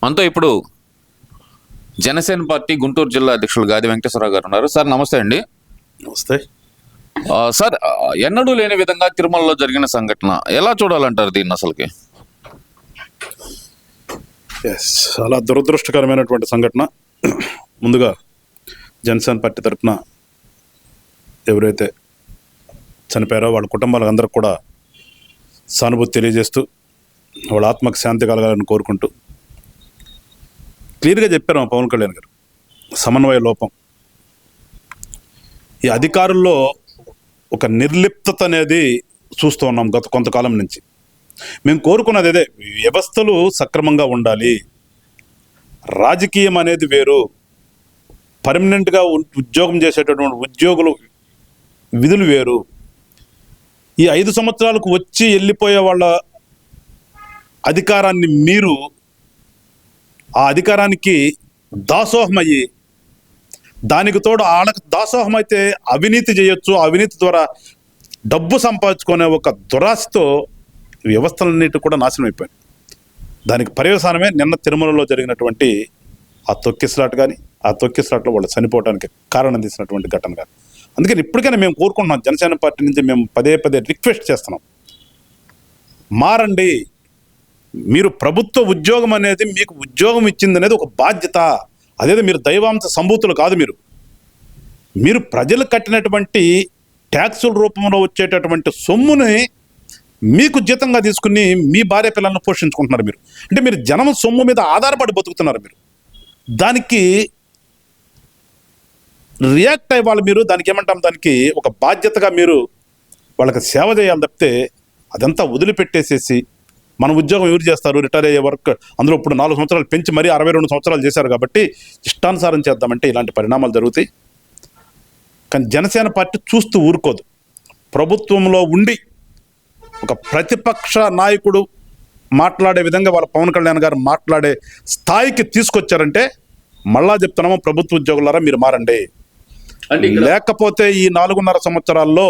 మనతో ఇప్పుడు జనసేన పార్టీ గుంటూరు జిల్లా అధ్యక్షులు గాది వెంకటేశ్వరరావు గారు ఉన్నారు. సార్ నమస్తే అండి. నమస్తే సార్, ఎన్నడూ లేని విధంగా తిరుమలలో జరిగిన సంఘటన ఎలా చూడాలంటారు దీన్ని అసలుకి? చాలా దురదృష్టకరమైనటువంటి సంఘటన. ముందుగా జనసేన పార్టీ తరఫున ఎవరైతే చనిపోయారో వాళ్ళ కుటుంబాలకు అందరికి కూడా సానుభూతి తెలియజేస్తూ వాళ్ళ ఆత్మకు శాంతి కలగాలని కోరుకుంటూ క్లియర్గా చెప్పారు పవన్ కళ్యాణ్ గారు, సమన్వయ లోపం. ఈ అధికారుల్లో ఒక నిర్లిప్తత అనేది చూస్తూ ఉన్నాం గత కొంతకాలం నుంచి. మేము కోరుకున్నది అదే, వ్యవస్థలు సక్రమంగా ఉండాలి, రాజకీయం అనేది వేరు, పర్మనెంట్గా ఉద్యోగం చేసేటటువంటి ఉద్యోగులు విధులు వేరు. ఈ 5 సంవత్సరాలకు వచ్చి వెళ్ళిపోయే వాళ్ళ అధికారాన్ని మీరు ఆ అధికారానికి దాసోహమయ్యి, దానికి తోడు వాళ్ళకి దాసోహం అయితే అవినీతి చేయొచ్చు, అవినీతి ద్వారా డబ్బు సంపాదించుకునే ఒక దురాశతో వ్యవస్థలన్నిటి కూడా నాశనం అయిపోయాయి. దానికి పర్యవసానమే నిన్న తిరుమలలో జరిగినటువంటి ఆ తొక్కిసలాట కానీ, ఆ తొక్కిసలాటలో వాళ్ళు చనిపోవడానికి కారణం తీసినటువంటి ఘటన కానీ. అందుకని ఇప్పటికైనా మేము కోరుకుంటున్నాం, జనసేన పార్టీ నుంచి మేము పదే రిక్వెస్ట్ చేస్తున్నాం, మారండి. మీరు ప్రభుత్వ ఉద్యోగం అనేది, మీకు ఉద్యోగం ఇచ్చింది అనేది ఒక బాధ్యత. అదేదో మీరు దైవాంశ సంభూతులు కాదు. మీరు ప్రజలు కట్టినటువంటి ట్యాక్సుల రూపంలో వచ్చేటటువంటి సొమ్ముని మీకు జీతంగా తీసుకుని మీ భార్య పిల్లలను పోషించుకుంటున్నారు. మీరు అంటే మీరు జనం సొమ్ము మీద ఆధారపడి బతుకుతున్నారు. మీరు దానికి రియాక్ట్ అయ్యి మీరు దానికి ఏమంటాం, దానికి ఒక బాధ్యతగా మీరు వాళ్ళకి సేవ చేయాలి తప్పితే అదంతా వదిలిపెట్టేసేసి మన ఉద్యోగం ఎవరు చేస్తారు, రిటైర్ అయ్యే వర్క్ అందులో ఇప్పుడు 4 సంవత్సరాలు పెంచి మరీ 62 సంవత్సరాలు చేశారు కాబట్టి ఇష్టానుసారం చేద్దామంటే ఇలాంటి పరిణామాలు జరుగుతాయి. కానీ జనసేన పార్టీ చూస్తూ ఊరుకోదు. ప్రభుత్వంలో ఉండి ఒక ప్రతిపక్ష నాయకుడు మాట్లాడే విధంగా వాళ్ళ పవన్ కళ్యాణ్ గారు మాట్లాడే స్థాయికి తీసుకొచ్చారంటే మళ్ళా చెప్తున్నాము, ప్రభుత్వ ఉద్యోగులారా మీరు మారండి. లేకపోతే ఈ 4.5 సంవత్సరాల్లో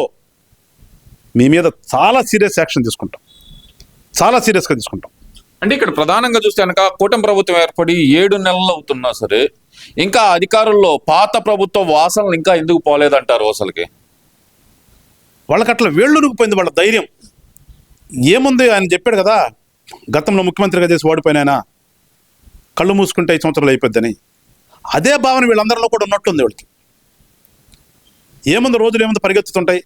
మీ మీద చాలా సీరియస్ యాక్షన్ తీసుకుంటాం, చాలా సీరియస్గా తీసుకుంటాం. అంటే ఇక్కడ ప్రధానంగా చూస్తే కనుక కూటమి ప్రభుత్వం ఏర్పడి 7 నెలలు అవుతున్నా సరే ఇంకా అధికారుల్లో పాత ప్రభుత్వ వాసనలు ఇంకా ఎందుకు పోలేదంటారు? అసలుకి వాళ్ళకి అట్లా వేళ్ళురుకుపోయింది వాళ్ళ ధైర్యం. ఏముంది, ఆయన చెప్పాడు కదా, గతంలో ముఖ్యమంత్రిగా చేసి ఓడిపోయిన కళ్ళు మూసుకుంటే 5 సంవత్సరాలు అయిపోద్దని. అదే భావన వీళ్ళందరిలో కూడా ఉన్నట్టుంది. వాళ్ళకి ఏముంది, రోజులు ఏముంది పరిగెత్తుతుంటాయి.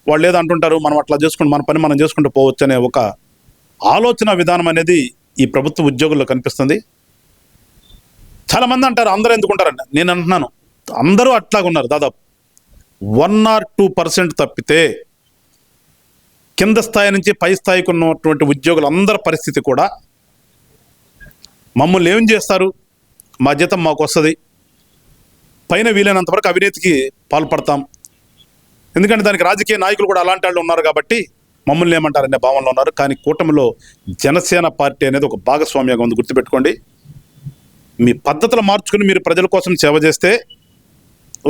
వాళ్ళు ఏదో అంటుంటారు, మనం అట్లా చేసుకుంటూ మన పని మనం చేసుకుంటూ పోవచ్చు అనే ఒక ఆలోచన విధానం అనేది ఈ ప్రభుత్వ ఉద్యోగుల్లో కనిపిస్తుంది. చాలామంది అంటారు అందరూ ఎందుకుంటారండి, నేను అంటున్నాను అందరూ అట్లాగున్నారు. దాదాపు 1 or 2% తప్పితే కింద స్థాయి నుంచి పై స్థాయికి ఉన్నటువంటి ఉద్యోగులు అందరి పరిస్థితి కూడా మమ్మల్ని ఏం చేస్తారు, మా జీతం మాకు వస్తుంది, పైన వీలైనంత వరకు అవినీతికి పాల్పడతాం, ఎందుకంటే దానికి రాజకీయ నాయకులు కూడా అలాంటి వాళ్ళు ఉన్నారు కాబట్టి మమ్మల్ని ఏమంటారనే భావనలో ఉన్నారు. కానీ కూటమిలో జనసేన పార్టీ అనేది ఒక భాగస్వామ్యంగా ఉంది, గుర్తుపెట్టుకోండి. మీ పద్ధతులు మార్చుకుని మీరు ప్రజల కోసం సేవ చేస్తే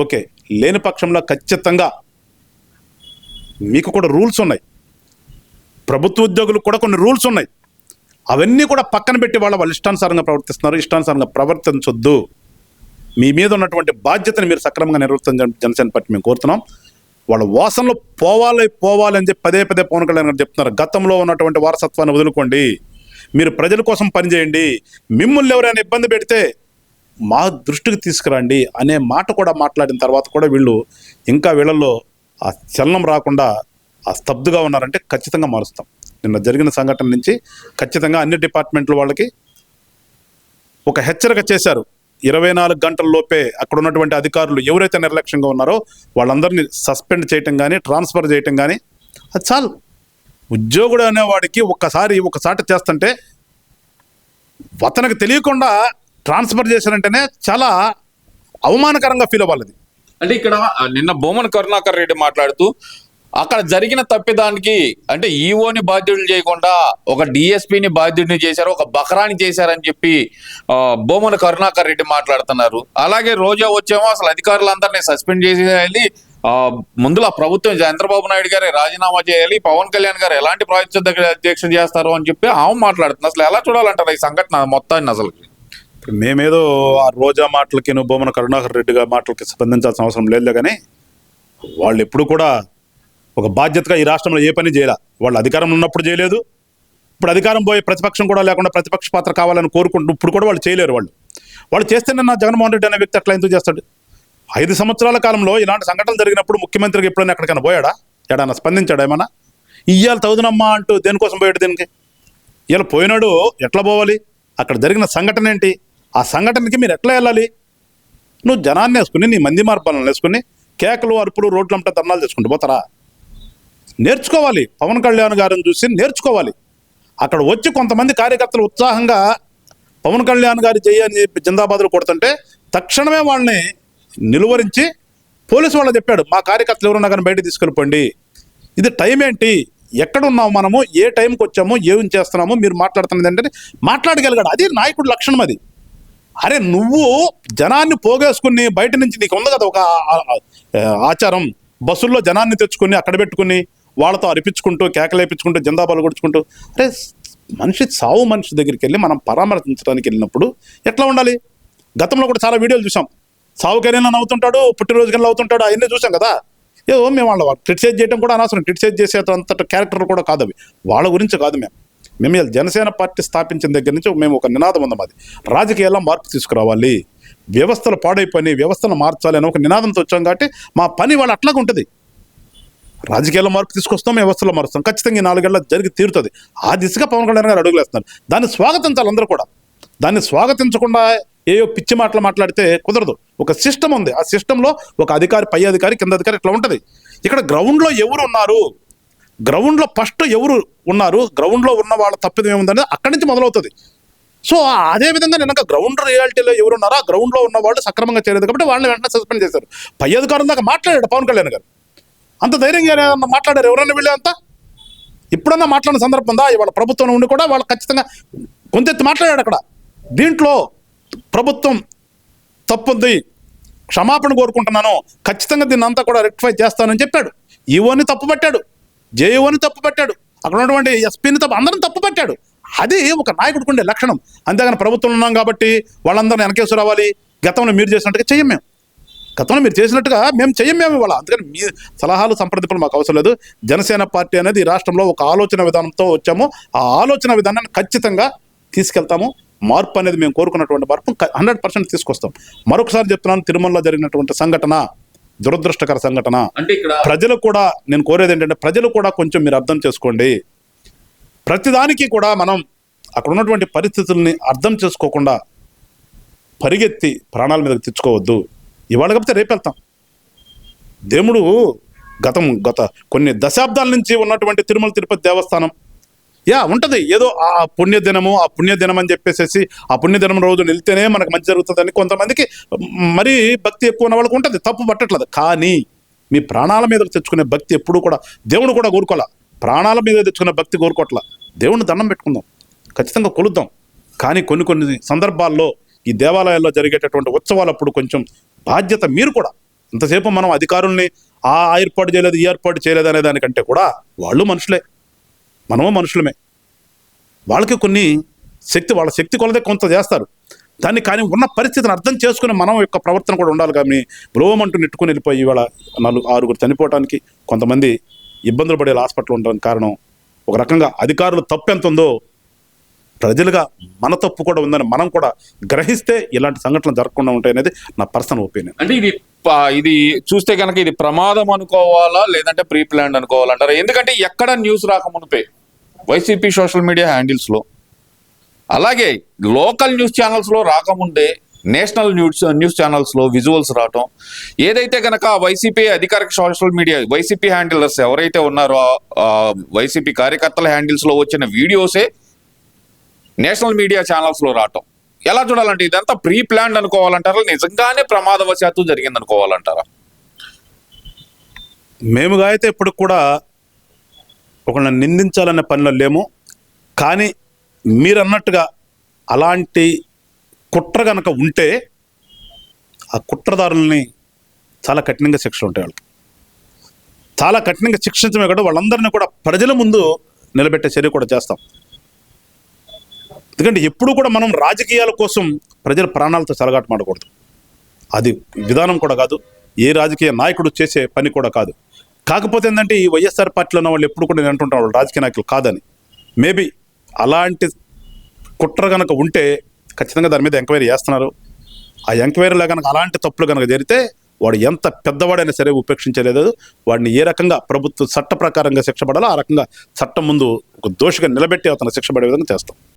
ఓకే, లేని పక్షంలో ఖచ్చితంగా మీకు కూడా రూల్స్ ఉన్నాయి, ప్రభుత్వ ఉద్యోగులకు కూడా కొన్ని రూల్స్ ఉన్నాయి. అవన్నీ కూడా పక్కన పెట్టి వాళ్ళు ఇష్టానుసారంగా ప్రవర్తిస్తున్నారు. ఇష్టానుసారంగా ప్రవర్తించొద్దు. మీ మీద ఉన్నటువంటి బాధ్యతను మీరు సక్రమంగా నిర్వర్తించడం జనసేన పార్టీ మేము కోరుతున్నాం. వాళ్ళ వాసనలో పోవాలి అని చెప్పి పదే పవన్ కళ్యాణ్ గారు చెప్తున్నారు. గతంలో ఉన్నటువంటి వారసత్వాన్ని వదులుకోండి, మీరు ప్రజల కోసం పనిచేయండి, మిమ్మల్ని ఎవరైనా ఇబ్బంది పెడితే మా దృష్టికి తీసుకురండి అనే మాట కూడా మాట్లాడిన తర్వాత కూడా వీళ్ళు ఇంకా వీళ్ళల్లో ఆ చలనం రాకుండా ఆ స్తబ్దుగా ఉన్నారంటే ఖచ్చితంగా మారుస్తాం. నిన్న జరిగిన సంఘటన నుంచి ఖచ్చితంగా అన్ని డిపార్ట్మెంట్ల వాళ్ళకి ఒక హెచ్చరిక చేశారు. 24 గంటల లోపే అక్కడ ఉన్నటువంటి అధికారులు ఎవరైతే నిర్లక్ష్యంగా ఉన్నారో వాళ్ళందరినీ సస్పెండ్ చేయటం కానీ, ట్రాన్స్ఫర్ చేయటం కానీ, అది చాలు. ఉద్యోగుడు అనేవాడికి ఒకసారి చేస్తుంటే అతనికి తెలియకుండా ట్రాన్స్ఫర్ చేశారంటేనే చాలా అవమానకరంగా ఫీల్ అవ్వాలి. అంటే ఇక్కడ నిన్న బొమ్మన కరుణాకర్ రెడ్డి మాట్లాడుతూ అక్కడ జరిగిన తప్పిదానికి అంటే ఈఓని బాధ్యులు చేయకుండా ఒక డిఎస్పీని బాధ్యుడిని చేశారు, ఒక బకరాని చేశారని చెప్పి బొమ్మన కరుణాకర్ రెడ్డి మాట్లాడుతున్నారు. అలాగే రోజా వచ్చేమో అసలు అధికారులందరినీ సస్పెండ్ చేసేయాలి, ముందులో ప్రభుత్వం చంద్రబాబు నాయుడు గారే రాజీనామా చేయాలి, పవన్ కళ్యాణ్ గారు ఎలాంటి ప్రాజెక్టు అధ్యక్ష చేస్తారు అని చెప్పి ఆమె మాట్లాడుతున్నారు. అసలు ఎలా చూడాలంటారు ఈ సంఘటన మొత్తాన్ని? అసలు ఇప్పుడు మేమేదో ఆ రోజా మాటలకి భూమన కరుణాకర్ రెడ్డి గారి మాటలకి స్పందించాల్సిన అవసరం లేదు కానీ వాళ్ళు ఎప్పుడు కూడా ఒక బాధ్యతగా ఈ రాష్ట్రంలో ఏ పని చేయాల. వాళ్ళు అధికారంలో ఉన్నప్పుడు చేయలేదు, ఇప్పుడు అధికారం పోయి ప్రతిపక్షం కూడా లేకుండా ప్రతిపక్ష పాత్ర కావాలని కోరుకుంటూ ఇప్పుడు కూడా వాళ్ళు చేయలేరు. వాళ్ళు చేస్తేనే నా జగన్మోహన్ రెడ్డి అనే వ్యక్తి అట్లా ఎందుకు చేస్తాడు? 5 సంవత్సరాల కాలంలో ఇలాంటి సంఘటనలు జరిగినప్పుడు ముఖ్యమంత్రికి ఎప్పుడైనా ఎక్కడికైనా పోయాడా? ఎడన్నా స్పందించాడా? ఏమన్నా ఇయ్యాల తగుదనమ్మా అంటూ దేనికోసం పోయాడు? దీనికి ఇలా పోయినాడు ఎట్లా పోవాలి? అక్కడ జరిగిన సంఘటన ఏంటి? ఆ సంఘటనకి మీరు ఎట్లా వెళ్ళాలి? నువ్వు జనాన్ని వేసుకుని నీ మంది మార్పాలను వేసుకుని కేకలు అరుపులు రోడ్లంటే ధర్నాలు చేసుకుంటూ పోతారా? నేర్చుకోవాలి. పవన్ కళ్యాణ్ గారిని చూసి నేర్చుకోవాలి. అక్కడ వచ్చి కొంతమంది కార్యకర్తలు ఉత్సాహంగా పవన్ కళ్యాణ్ గారి జయ అని చెప్పి జిందాబాదులు కొడుతుంటే తక్షణమే వాళ్ళని నిలువరించి పోలీసు వాళ్ళు చెప్పాడు, మా కార్యకర్తలు ఎవరున్నా కానీ బయట తీసుకెళ్ళిపోండి. ఇది టైం ఏంటి? ఎక్కడున్నాము మనము, ఏ టైంకి వచ్చాము, ఏం చేస్తున్నాము, మీరు మాట్లాడుతున్నది ఏంటంటే మాట్లాడగలిగాడు. అది నాయకుడు లక్షణం. అది అరే నువ్వు జనాన్ని పోగేసుకుని బయట నుంచి నీకు ఉంది కదా ఒక ఆచారం, బస్సుల్లో జనాన్ని తెచ్చుకుని అక్కడ పెట్టుకుని వాళ్ళతో అరిపించుకుంటూ కేకలేపించుకుంటూ జిందాబాలు కొడుచుకుంటూ, అరే సావు మనిషి దగ్గరికి వెళ్ళి మనం పరామర్శించడానికి వెళ్ళినప్పుడు ఎట్లా ఉండాలి? గతంలో కూడా చాలా వీడియోలు చూసాం. సావుకైనా నవ్వుతుంటాడు, పుట్టినరోజుకైనా నవ్వుతుంటాడు, అవన్నీ చూసాం కదా. ఏదో మేము వాళ్ళ క్రిటిసైజ్ చేయడం కూడా అనవసరం. క్రిటిసైజ్ చేసేంత క్యారెక్టర్ కూడా కాదు అవి. వాళ్ళ గురించి కాదు. మేము జనసేన పార్టీ స్థాపించిన దగ్గర నుంచి మేము ఒక నినాదం ఉంది మాది, రాజకీయాల్లో మార్పు తీసుకురావాలి, వ్యవస్థలు పాడైపోయి వ్యవస్థను మార్చాలి అని ఒక నినాదంతో వచ్చాం. కాబట్టి మా పని వాళ్ళు అట్లాగా ఉంటుంది. రాజకీయాల్లో మార్పు తీసుకొస్తాం, వ్యవస్థలో మారుస్తాం. ఖచ్చితంగా 4 ఏళ్ళ జరిగి తీరుతుంది. ఆ దిశగా పవన్ కళ్యాణ్ గారు అడుగులు వేస్తున్నారు. దాన్ని స్వాగతించాలి అందరూ కూడా. దాన్ని స్వాగతించకుండా ఏయో పిచ్చి మాటలు మాట్లాడితే కుదరదు. ఒక సిస్టమ్ ఉంది. ఆ సిస్టంలో ఒక అధికారి, పై అధికారి, కింద అధికారి ఇట్లా ఉంటుంది. ఇక్కడ గ్రౌండ్లో ఎవరు ఉన్నారు, గ్రౌండ్లో ఫస్ట్ ఎవరు ఉన్నారు, గ్రౌండ్లో ఉన్న వాళ్ళ తప్పిదం ఏముందనేది అక్కడి నుంచి మొదలవుతుంది. సో అదేవిధంగా నిన్న గ్రౌండ్ రియాలిటీలో ఎవరు ఉన్నారో ఆ గ్రౌండ్లో ఉన్న వాళ్ళు సక్రమంగా చేయలేదు కాబట్టి వాళ్ళని వెంటనే సస్పెండ్ చేశారు. పై అధికారం దాకా మాట్లాడాడు పవన్ కళ్యాణ్ గారు. అంత ధైర్యంగా మాట్లాడారు ఎవరైనా వెళ్ళే అంతా? ఇప్పుడన్నా మాట్లాడిన సందర్భం ఉందా? ఇవాళ ప్రభుత్వం ఉండి కూడా వాళ్ళు ఖచ్చితంగా కొంచెం మాట్లాడాడు అక్కడ. దీంట్లో ప్రభుత్వం తప్పుంది, క్షమాపణ కోరుకుంటున్నాను, ఖచ్చితంగా దీన్ని అంతా కూడా రెక్టిఫై చేస్తానని చెప్పాడు. ఈఓని తప్పు పట్టాడు, జేఈఓని తప్పు పట్టాడు, అక్కడ ఉన్నటువంటి ఎస్పీని అందరం తప్పు పట్టాడు. అది ఒక నాయకుడికి ఉండే లక్షణం. అంతేగాని ప్రభుత్వం ఉన్నాం కాబట్టి వాళ్ళందరినీ వెనకేసి రావాలి, గతంలో మీరు చేసినట్టుగా చెయ్యం మేము, గతంలో మీరు చేసినట్టుగా మేము చెయ్యం మేము ఇవాళ. అందుకని మీ సలహాలు సంప్రదింపులు మాకు అవసరం లేదు. జనసేన పార్టీ అనేది ఈ రాష్ట్రంలో ఒక ఆలోచన విధానంతో వచ్చాము. ఆ ఆలోచన విధానాన్ని ఖచ్చితంగా తీసుకెళ్తాము. మార్పు అనేది మేము కోరుకున్నటువంటి మార్పు 100% తీసుకొస్తాం. మరొకసారి చెప్తున్నాను, తిరుమలలో జరిగినటువంటి సంఘటన దురదృష్టకర సంఘటన. అంటే ఇక్కడ ప్రజలు కూడా నేను కోరేది ఏంటంటే ప్రజలు కూడా కొంచెం మీరు అర్థం చేసుకోండి. ప్రతిదానికి కూడా మనం అక్కడ ఉన్నటువంటి పరిస్థితుల్ని అర్థం చేసుకోకుండా పరిగెత్తి ప్రాణాల మీదకి తెచ్చుకోవద్దు. ఇవాళ కాకపోతే రేపు వెళ్తాం. దేవుడు గత కొన్ని దశాబ్దాల నుంచి ఉన్నటువంటి తిరుమల తిరుపతి దేవస్థానం ఉంటుంది. ఏదో ఆ పుణ్యదినం అని చెప్పేసి ఆ పుణ్యదినం రోజు వెళ్తేనే మనకు మంచి జరుగుతుందని కొంతమందికి మరీ భక్తి ఎక్కువ ఉన్న వాళ్ళకి ఉంటుంది, తప్పు పట్టట్లేదు. కానీ మీ ప్రాణాల మీద తెచ్చుకునే భక్తి ఎప్పుడు కూడా దేవుడు కూడా కోరుకోవాలా. ప్రాణాల మీద తెచ్చుకునే భక్తి కోరుకోవట్లా. దేవుడిని దండం పెట్టుకుందాం, ఖచ్చితంగా కొలుద్దాం. కానీ కొన్ని సందర్భాల్లో ఈ దేవాలయాల్లో జరిగేటటువంటి ఉత్సవాలప్పుడు కొంచెం బాధ్యత మీరు కూడా. ఇంతసేపు మనం అధికారుల్ని ఆ ఏర్పాటు చేయలేదు, ఈ ఏర్పాటు చేయలేదు అనే దానికంటే కూడా వాళ్ళు మనుషులే, మనము మనుషులమే. వాళ్ళకి వాళ్ళ శక్తి కొలదే కొంత చేస్తారు దాన్ని. కానీ ఉన్న పరిస్థితిని అర్థం చేసుకుని మనం యొక్క ప్రవర్తన కూడా ఉండాలి. కానీ బ్రోమంటూ నెట్టుకుని వెళ్ళిపోయి ఇవాళ 4-6 చనిపోవడానికి, కొంతమంది ఇబ్బందులు పడే హాస్పిటల్ ఉండడానికి కారణం ఒక రకంగా అధికారులు తప్పు ఎంత ఉందో ప్రజలుగా మన తప్పు కూడా ఉందని మనం కూడా గ్రహిస్తే ఇలాంటి సంఘటనలు జరగకుండా ఉంటాయి అనేది నా పర్సనల్ ఒపీనియన్. అంటే ఇది చూస్తే కనుక ఇది ప్రమాదం అనుకోవాలా లేదంటే ప్రీ ప్లాన్ అనుకోవాలంటారా? ఎందుకంటే ఎక్కడ న్యూస్ రాకమునిపే వైసీపీ సోషల్ మీడియా హ్యాండిల్స్ లో, అలాగే లోకల్ న్యూస్ ఛానల్స్ లో రాకముందే నేషనల్ న్యూస్ ఛానల్స్ లో విజువల్స్ రావటం, ఏదైతే కనుక వైసీపీ అధికారిక సోషల్ మీడియా వైసీపీ హ్యాండిల్స్ ఎవరైతే ఉన్నారో వైసీపీ కార్యకర్తల హ్యాండిల్స్ లో వచ్చిన వీడియోసే నేషనల్ మీడియా ఛానల్స్ లో రావటం ఎలా చూడాలంటే ఇదంతా ప్రీ ప్లాన్ అనుకోవాలంటారా, నిజంగానే ప్రమాదవశాత్తు జరిగింది అనుకోవాలంటారా? మేముగా అయితే ఇప్పుడు కూడా ఒకళ్ళని నిందించాలనే పనిలో లేము. కానీ మీరు అన్నట్టుగా అలాంటి కుట్ర కనుక ఉంటే ఆ కుట్రదారుల్ని చాలా కఠినంగా శిక్షలు ఉంటాయి. వాళ్ళకి చాలా కఠినంగా శిక్షించమే కూడా వాళ్ళందరినీ కూడా ప్రజల ముందు నిలబెట్టే చర్య కూడా చేస్తాం. ఎందుకంటే ఎప్పుడు కూడా మనం రాజకీయాల కోసం ప్రజల ప్రాణాలతో చెలగాటమాడకూడదు. అది విధానం కూడా కాదు, ఏ రాజకీయ నాయకుడు చేసే పని కూడా కాదు. కాకపోతే ఏంటంటే ఈ వైఎస్ఆర్ పార్టీలో ఉన్న వాళ్ళు ఎప్పుడు కూడా నేను అంటుంటాను వాళ్ళు రాజకీయ నాయకులు కాదని. మేబీ అలాంటి కుట్ర కనుక ఉంటే ఖచ్చితంగా దాని మీద ఎంక్వైరీ చేస్తున్నారు. ఆ ఎంక్వైరీలో కనుక అలాంటి తప్పులు కనుక జరిగితే వాడు ఎంత పెద్దవాడైనా సరే ఉపేక్షించలేదు. వాడిని ఏ రకంగా ప్రభుత్వ చట్ట ప్రకారంగా శిక్ష పడాలో ఆ రకంగా చట్టం ముందు ఒక దోషిగా నిలబెట్టి అతను శిక్ష పడే విధంగా చేస్తాం.